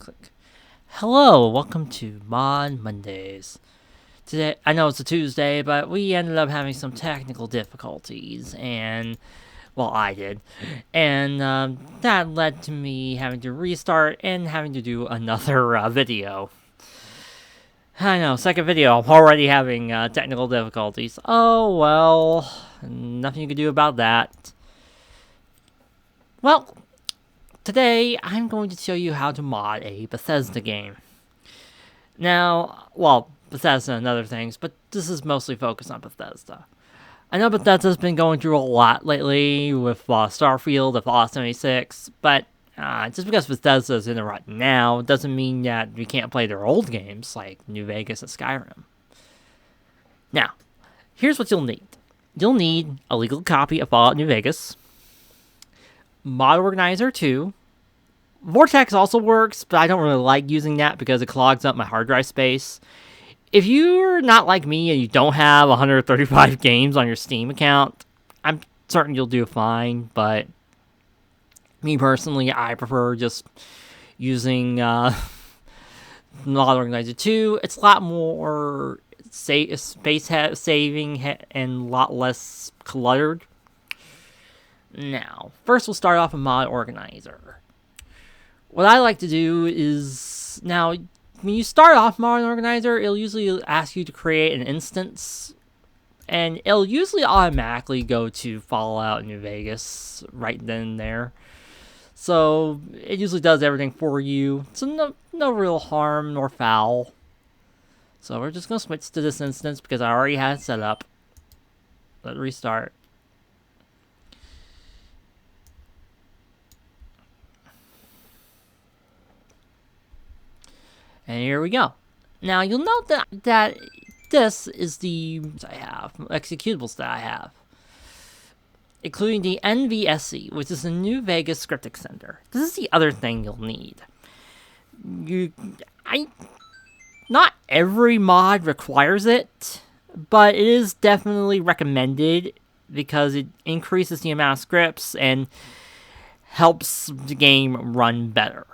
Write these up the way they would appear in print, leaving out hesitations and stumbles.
Click. Hello, welcome to Mod Mondays. Today, I know it's a Tuesday, but we ended up having some technical difficulties, and, well, I did. And that led to me having to restart and having to do another video. I know, second video, I'm already having technical difficulties. Oh, well, nothing you can do about that. Well, today I'm going to show you how to mod a Bethesda game. Now, well, Bethesda and other things, but this is mostly focused on Bethesda. I know Bethesda's been going through a lot lately with Starfield and Fallout 76, but just because Bethesda's in the rut now doesn't mean that we can't play their old games like New Vegas and Skyrim. Now, here's what you'll need. You'll need a legal copy of Fallout New Vegas, Mod Organizer 2. Vortex also works, but I don't really like using that because it clogs up my hard drive space. If you're not like me and you don't have 135 games on your Steam account, I'm certain you'll do fine, but me personally, I prefer just using Mod Organizer 2. It's a lot more space saving and a lot less cluttered. Now, first we'll start off with Mod Organizer. What I like to do is, now, when you start off Mod Organizer, it'll usually ask you to create an instance, and it'll usually automatically go to Fallout New Vegas right then and there. So, it usually does everything for you, so no real harm nor foul. So, we're just going to switch to this instance because I already had it set up. Let's restart. And here we go. Now, you'll note that this is the executables that I have, including the NVSC, which is the New Vegas Script Extender. This is the other thing you'll need. Not every mod requires it, but it is definitely recommended because it increases the amount of scripts and helps the game run better.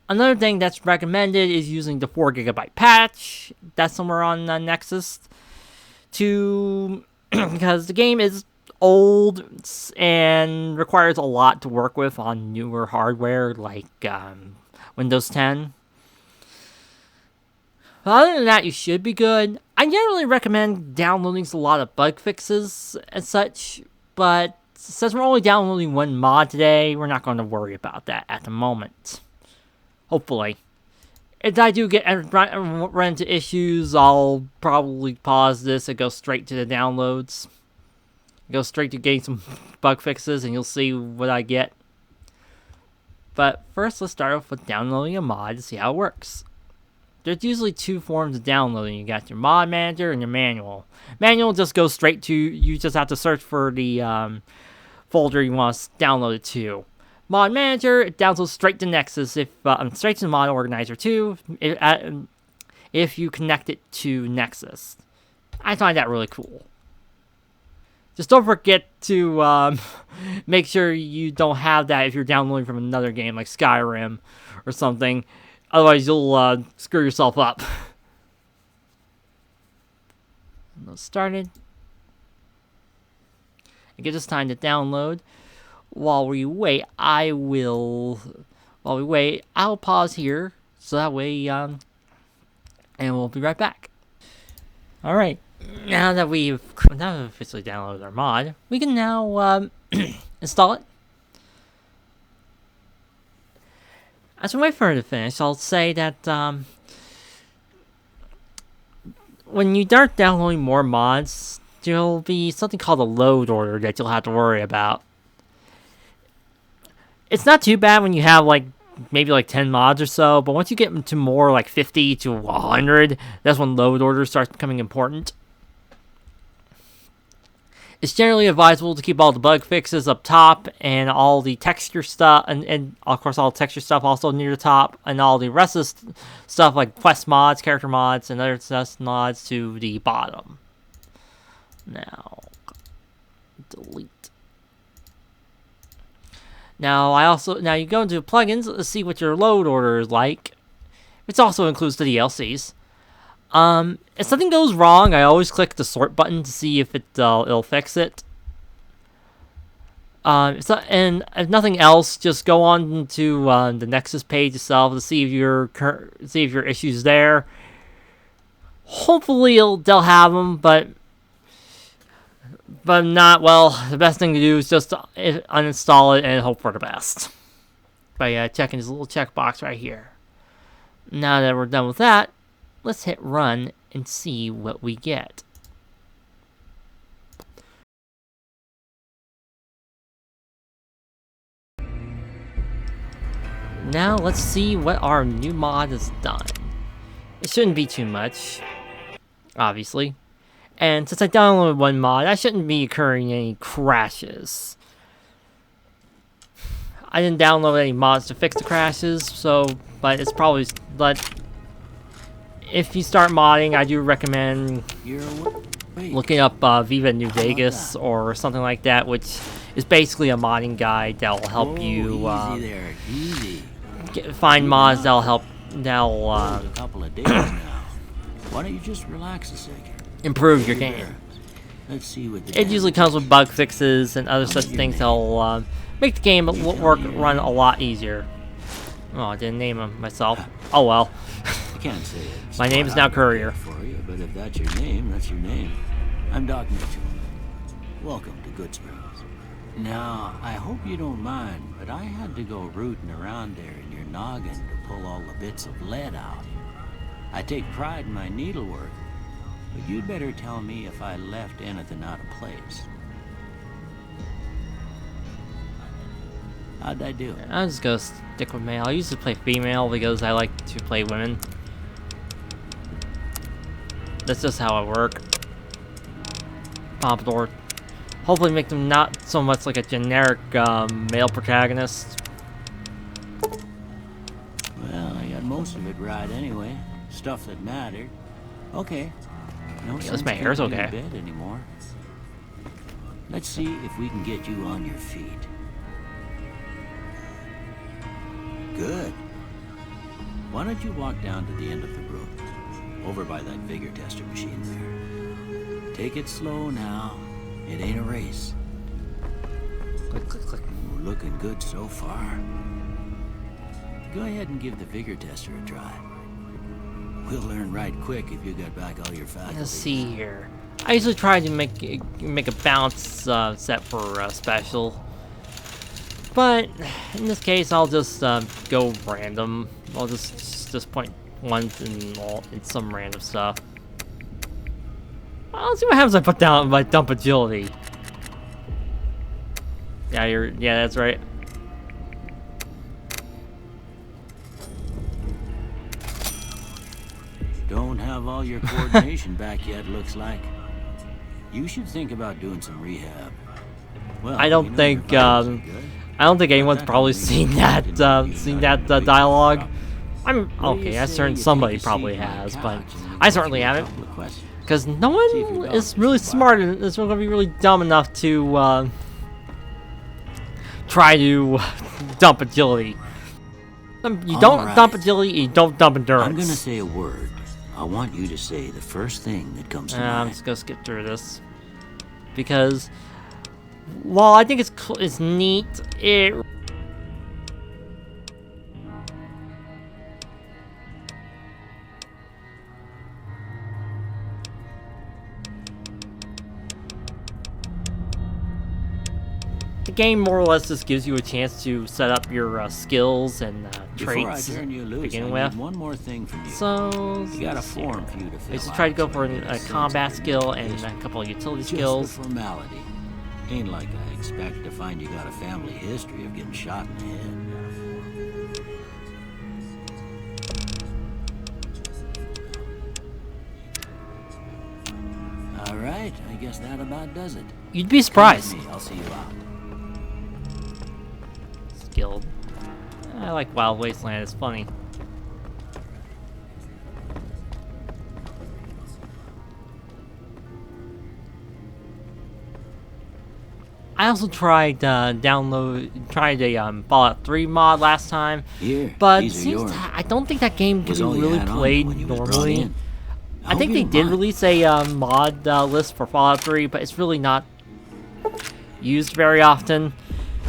Another thing that's recommended is using the 4GB patch that's somewhere on Nexus because the game is old and requires a lot to work with on newer hardware like Windows 10. But other than that, you should be good. I generally recommend downloading a lot of bug fixes and such, but since we're only downloading one mod today, we're not going to worry about that at the moment. Hopefully. If I do run into issues, I'll probably pause this and go straight to the downloads. Go straight to getting some bug fixes and you'll see what I get. But first, let's start off with downloading a mod to see how it works. There's usually two forms of downloading. You got your mod manager and your manual. Manual just goes straight to, you just have to search for the folder you want to download it to. Mod Manager, it downloads straight to Nexus, straight to Mod Organizer 2, if you connect it to Nexus. I find that really cool. Just don't forget to make sure you don't have that if you're downloading from another game like Skyrim or something. Otherwise, you'll screw yourself up. Let's start it. It gives us time to download. While we wait, I'll pause here, so that way, and we'll be right back. Alright, now that we've officially downloaded our mod, we can now, install it. As we wait for it to finish, I'll say that, when you start downloading more mods, there'll be something called a load order that you'll have to worry about. It's not too bad when you have maybe 10 mods or so, but once you get to more like 50 to 100, that's when load orders start becoming important. It's generally advisable to keep all the bug fixes up top and all the texture stuff, and of course all the texture stuff also near the top, and all the rest of stuff like quest mods, character mods, and other mods to the bottom. Now, delete. Now you go into plugins to see what your load order is like. It also includes the DLCs. If something goes wrong, I always click the sort button to see if it'll fix it. And if nothing else, just go on to the Nexus page itself to see if your issues there. Hopefully they'll have them, but not. Well, the best thing to do is just uninstall it and hope for the best by checking this little checkbox right here. Now that we're done with that, let's hit run and see what we get. Now let's see what our new mod has done. It shouldn't be too much, obviously. And since I downloaded one mod, I shouldn't be occurring any crashes. I didn't download any mods to fix the crashes, but if you start modding, I do recommend looking up Viva New Vegas or something like that, which is basically a modding guide that will help you find mods that'll help a couple of days now. Why don't you just relax a second? Improve your game. Let's see what It usually comes with bug fixes and other such things that'll make the game run a lot easier. Oh, I didn't name him myself. Oh well. I can't say it. My name is now Courier. For you, but if that's your name, that's your name. I'm Doc Mitchell. Welcome to Good Springs. Now, I hope you don't mind, but I had to go rooting around there in your noggin to pull all the bits of lead out. I take pride in my needlework, but you'd better tell me if I left anything out of place. How'd I do? I'm just gonna stick with male. I used to play female because I like to play women. That's just how I work. Pompadour. Hopefully make them not so much like a generic male protagonist. Well, I got most of it right anyway. Stuff that mattered. Okay. No sense my hair's keeping you okay. in bed anymore. Let's see if we can get you on your feet. Good. Why don't you walk down to the end of the room, over by that vigor tester machine there. Take it slow now. It ain't a race. Click, click, click. Ooh, looking good so far. Go ahead and give the vigor tester a try. We'll learn right quick if you got back all your faculties. Let's see here. I usually try to make a balance set for special, but in this case, I'll just go random. I'll just point ones in some random stuff. I'll see what happens if I put down my dump agility. Yeah, that's right. Don't have all your coordination back yet, looks like. You should think about doing some rehab. Well, I don't think anyone's probably seen that dialogue. I'm okay. I'm certain somebody probably has, but I certainly haven't. Because no one is really smart and is going to be really dumb enough to try to dump agility. You don't dump agility, you don't dump endurance. I'm going to say a word. I want you to say the first thing that comes to mind. I'm just going to skip through this. Because, while I think it's neat, the game more or less just gives you a chance to set up your skills and traits to begin with. One more thing from you. So, you got a form for you to fill I just out. try to go for a combat skill and a couple of utility skills. Just a formality. Ain't like I expect to find you got a family history of getting shot in the head. All right, I guess that about does it. You'd be surprised. Come with me, I'll see you out. Skilled. I like Wild Wasteland, it's funny. I also tried tried a Fallout 3 mod last time, Here, but these are seems yours. I don't think that game can Was be all you really had on you played when you was brought normally. in. I think they did release a mod list for Fallout 3, but it's really not used very often.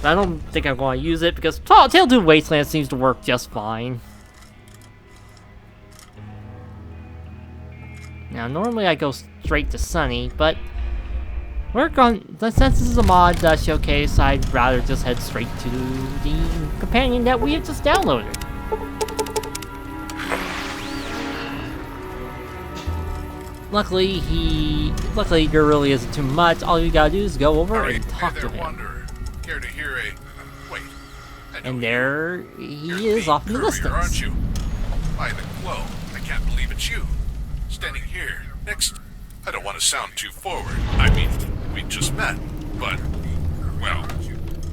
I don't think I'm going to use it because Tale 2 Wasteland seems to work just fine. Now, normally I go straight to Sunny, but since this is a mod showcase, I'd rather just head straight to the companion that we have just downloaded. Luckily, there really isn't too much. All you gotta do is go over and talk to him. Wanderer. Care to hear a... Wait. And there he is off in the distance. Aren't you? By the glow, I can't believe it's you. Standing here, next... I don't want to sound too forward. I mean, we just met, but... Well,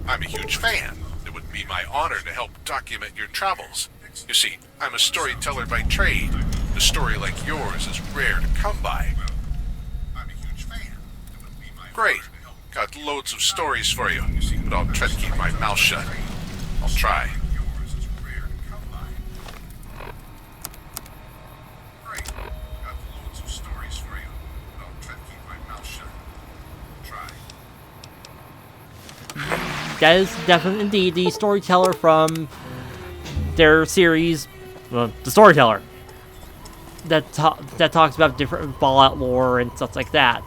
I'm a huge fan. It would be my honor to help document your travels. You see, I'm a storyteller by trade. A story like yours is rare to come by. I'm a huge fan. Great. Got loads of stories for you, but I'll try to keep my mouth shut. I'll try. That is definitely indeed the storyteller from their series, the Storyteller, that talks about different Fallout lore and stuff like that.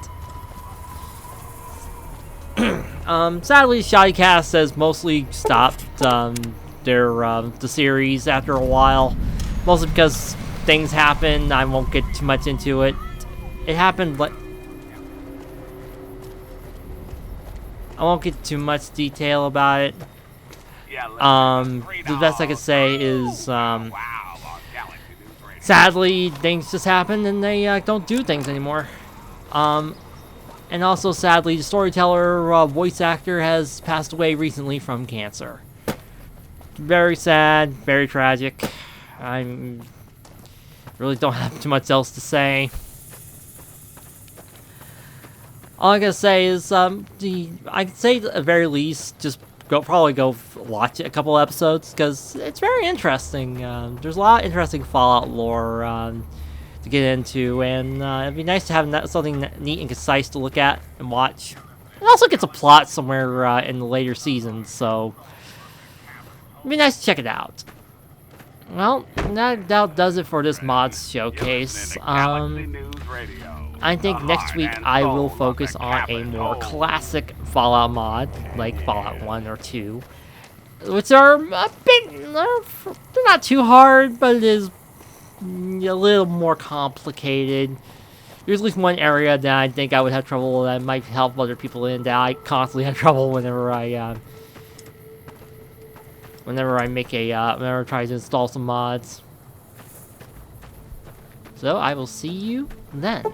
Sadly, Shoddycast has mostly stopped the series after a while, mostly because things happen. I won't get too much into it. It happened like. I won't get too much detail about it. The best I could say is, sadly, things just happen and they don't do things anymore. And also, sadly, the Storyteller voice actor has passed away recently from cancer. Very sad, very tragic. I really don't have too much else to say. All I gotta say is, I'd say at the very least, just probably go watch a couple episodes, because it's very interesting. There's a lot of interesting Fallout lore to get into, and it'd be nice to have something neat and concise to look at and watch. It also gets a plot somewhere in the later seasons, so it'd be nice to check it out. Well, that does it for this mods showcase. I think next week I will focus on a more classic Fallout mod, like Fallout 1 or 2, which are a bit, they're not too hard, but it is a little more complicated. There's at least one area that I think I would have trouble, that might help other people in, that I constantly have trouble whenever I try to install some mods. So I will see you then.